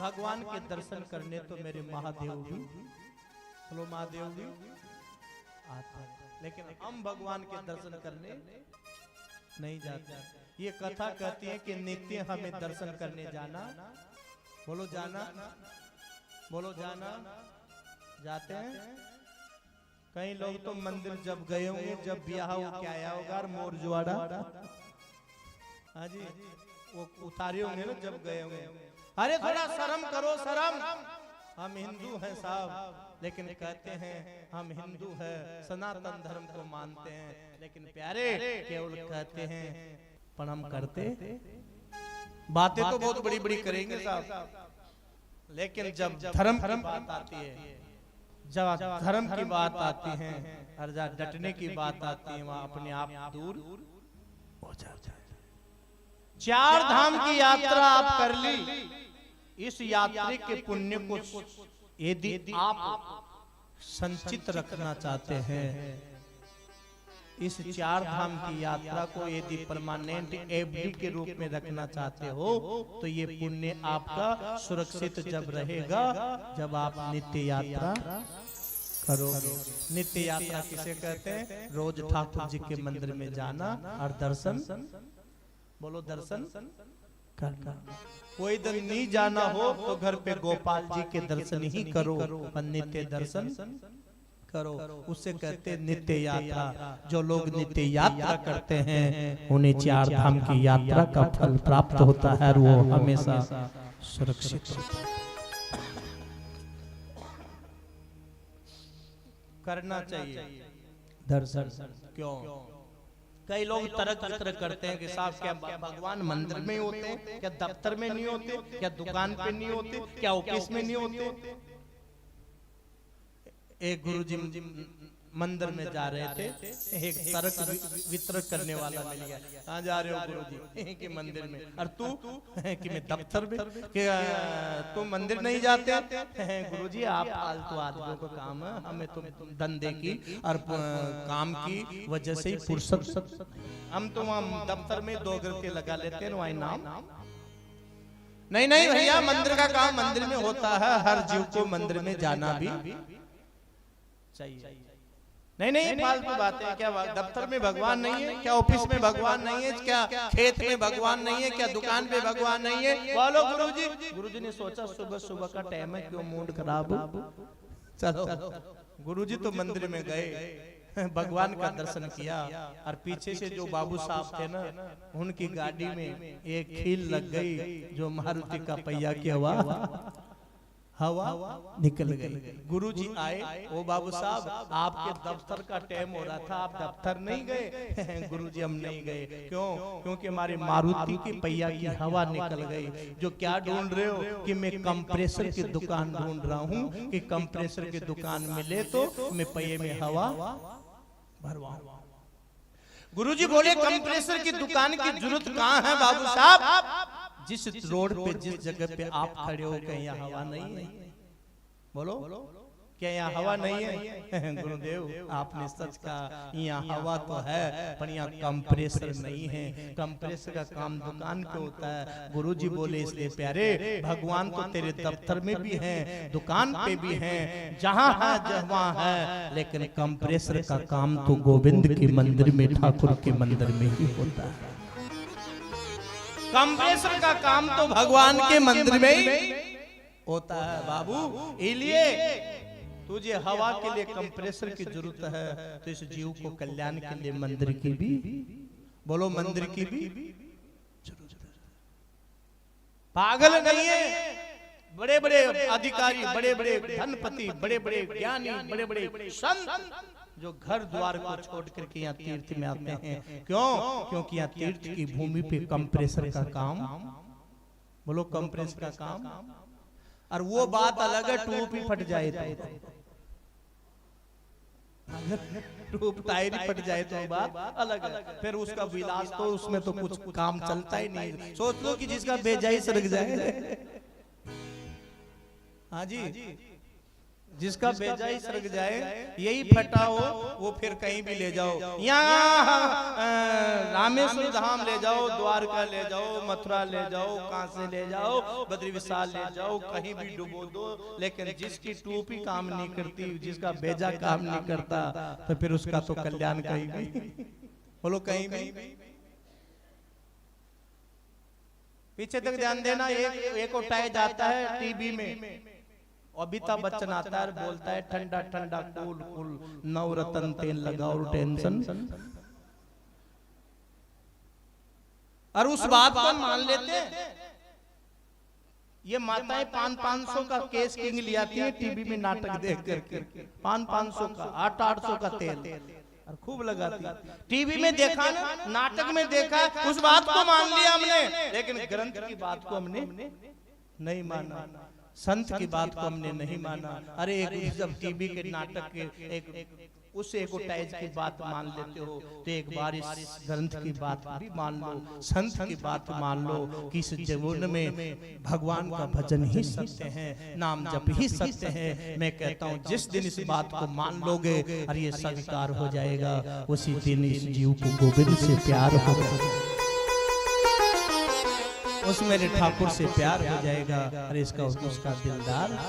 भगवान के दर्शन करने तो मेरे महादेव भी, बोलो महादेव भी आते हैं, लेकिन हम भगवान के दर्शन करने नहीं जाते। ये कथा कहती है कि नित्य हमें दर्शन करने जाना, बोलो जाना, बोलो जाना, जाते हैं। कई लोग तो मंदिर जब गए होंगे, जब ब्याह हो क्या आया होगा मोर जुआड़ा, हाँ जी, वो उतारे होंगे ना जब गए होंगे। अरे थोड़ा शर्म करो, शर्म, हम हिंदू हैं साहब, लेकिन कहते हैं हम हिंदू हैं, सनातन धर्म को मानते हैं, लेकिन प्यारे केवल कहते हैं प्रणाम करते, बातें तो बहुत बड़ी बड़ी करेंगे साहब, लेकिन जब धर्म की बात आती है, जब धर्म की बात आती है और जब डटने की बात आती है, वहां अपने आप दूर हो जाओ। चार धाम की यात्रा आप कर ली, इस यात्रा के पुण्य को यदि आप संचित रखना चाहते हैं, इस चार धाम की यात्रा को यदि परमानेंट एफडी के रूप में रखना चाहते हो, तो ये पुण्य आपका सुरक्षित जब रहेगा जब आप नित्य यात्रा करोगे। नित्य यात्रा किसे कहते हैं? रोज ठाकुर जी के मंदिर में जाना और दर्शन, बोलो दर्शन करना। कोई दिन नहीं जाना हो तो घर पे गोपाल जी के दर्शन ही करो, नित्य दर्शन करो, उससे कहते नित्य यात्रा। जो लोग नित्य यात्रा करते हैं उन्हें चार धाम की यात्रा का फल प्राप्त होता है और वो हमेशा सुरक्षित होता है। करना चाहिए दर्शन। क्यों? कई लोग तर्क वितर्क करते हैं कि साहब क्या भगवान मंदिर में ही होते हैं, क्या दफ्तर में नहीं होते, क्या दुकान पे नहीं होते, क्या ऑफिस में नहीं होते। एक गुरुजी मंदिर में जा रहे थे, एक तर्क वितर्क करने वाला मिल गया, कहाँ जा रहे हो गुरुजी? कि मंदिर में। और तू? कि मैं दफ्तर में। कि तुम मंदिर नहीं जाते? गुरुजी आप फालतू आदमियों का काम है, हमें तो धंधे की और काम की वजह से ही फुर्सत, हम तो वहाँ दफ्तर में 2 घंटे लगा लेते हैं, वही नाम नहीं भैया, मंदिर का काम मंदिर में होता है, हर जीव को मंदिर में जाना भी चाहिए। नहीं फालतू बातें। क्या दफ्तर में भगवान नहीं है? क्या ऑफिस में भगवान नहीं है? क्या खेत में भगवान नहीं है? क्या दुकान पे भगवान नहीं है? बोलो गुरुजी। गुरुजी ने सोचा सुबह सुबह का टाइम है, क्यों मूड खराब हो, चलो। गुरुजी तो मंदिर में गए, भगवान का दर्शन किया, और पीछे से जो बाबू साहब थे ना, उनकी गाड़ी में एक खील लग गई, जो मारुति का पहिया की हवा निकल गई। गुरुजी आए, ओ बाबू साहब आपके दफ्तर का टाइम हो रहा था, आप दफ्तर नहीं गए? गुरुजी हम नहीं गए। क्यों? क्योंकि हमारे मारुति की पहिया की हवा निकल गई। जो क्या ढूंढ रहे हो? कि मैं कंप्रेसर की दुकान ढूंढ रहा हूँ, कि कंप्रेसर की दुकान मिले तो मैं पहिए में हवा भरवाऊं। गुरुजी बोले कंप्रेसर की दुकान की जरूरत कहाँ है बाबू साहब? जिस रोड पे, जिस जगह पे आप खड़े हो, कहीं यहाँ हवा नहीं है? बोलो, क्या यहाँ हवा नहीं है? गुरुदेव आपने सच कहा, यहाँ हवा तो है पर यहाँ कंप्रेसर नहीं है। कंप्रेसर का काम दुकान पे होता है। गुरुजी बोले इसलिए प्यारे, भगवान तो तेरे दफ्तर में भी हैं, दुकान पे भी हैं, जहाँ है जहाँ है, लेकिन कंप्रेसर का काम तो गोविंद के मंदिर में, ठाकुर के मंदिर में ही होता है। कंप्रेसर का काम तो भगवान के मंदिर में ही होता है बाबू। इसलिए तुझे हवा के लिए कंप्रेसर की जरूरत है, तो इस जीव को कल्याण के लिए मंदिर की भी, बोलो मंदिर की भी जरूरत है। पागल नहीं है। बड़े बड़े अधिकारी, बड़े बड़े धनपति, बड़े बड़े ज्ञानी, बड़े बड़े संत जो घर द्वार को छोड़ करके यहाँ तीर्थ में आते हैं। क्यों? क्योंकि यहाँ तीर्थ की भूमि पे कंप्रेसर का काम, बोलो कंप्रेसर का काम। और वो बात अलग है, ट्यूब ही फट जाए तो, ट्यूब टायर ही फट जाए तो बात अलग है। फिर उसका विलास तो, उसमें तो कुछ काम चलता ही नहीं। सोच लो कि जिसका बेजाई सड़क जाए। हाँ जी, जिसका बेजा ही सरक जाए, यही फटा हो, वो फिर कहीं भी ले जाओ, यहाँ रामेश्वर धाम ले जाओ, द्वारका ले जाओ, मथुरा ले जाओ, कांसे ले जाओ, बद्री विशाल ले जाओ, कहीं भी डुबो दो, लेकिन जिसकी टोपी काम नहीं करती, जिसका बेजा काम नहीं करता, तो फिर उसका तो कल्याण कहीं भी, बोलो कहीं भी। पीछे तक ध्यान देना, एक उठाया जाता है टीवी में, अमिताभ बच्चन आता है, बोलता है ठंडा ठंडा कूल कूल, नवरत्न तेल लगाओ, टेंशन। और उस बात को मान लेते हैं। ये माताएं 500 का केस किंग ले आती है टीवी में नाटक देख करके, 500 का 800 का तेल और खूब लगाती। टीवी में देखा ना, नाटक में देखा, उस बात को मान लिया हमने, लेकिन ग्रंथ की बात को हमने नहीं माना, संत की बात को हमने नहीं माना। अरे एक जब टीवी के नाटक के एक उस एकोटाइज की बात मान लेते हो, तो एक बार इस ग्रंथ की बात भी मान लो, संत की बात मान लो कि इस जीवन में भगवान का भजन ही सत्य है, नाम जप ही सत्य है। मैं कहता हूँ जिस दिन इस बात को मान लोगे और ये स्वीकार हो जाएगा, उसी दिन इस जीव को गोविंद से प्यार होगा, उस मेरे ठाकुर से प्यार हो जाएगा, और इसका उसका दिलदार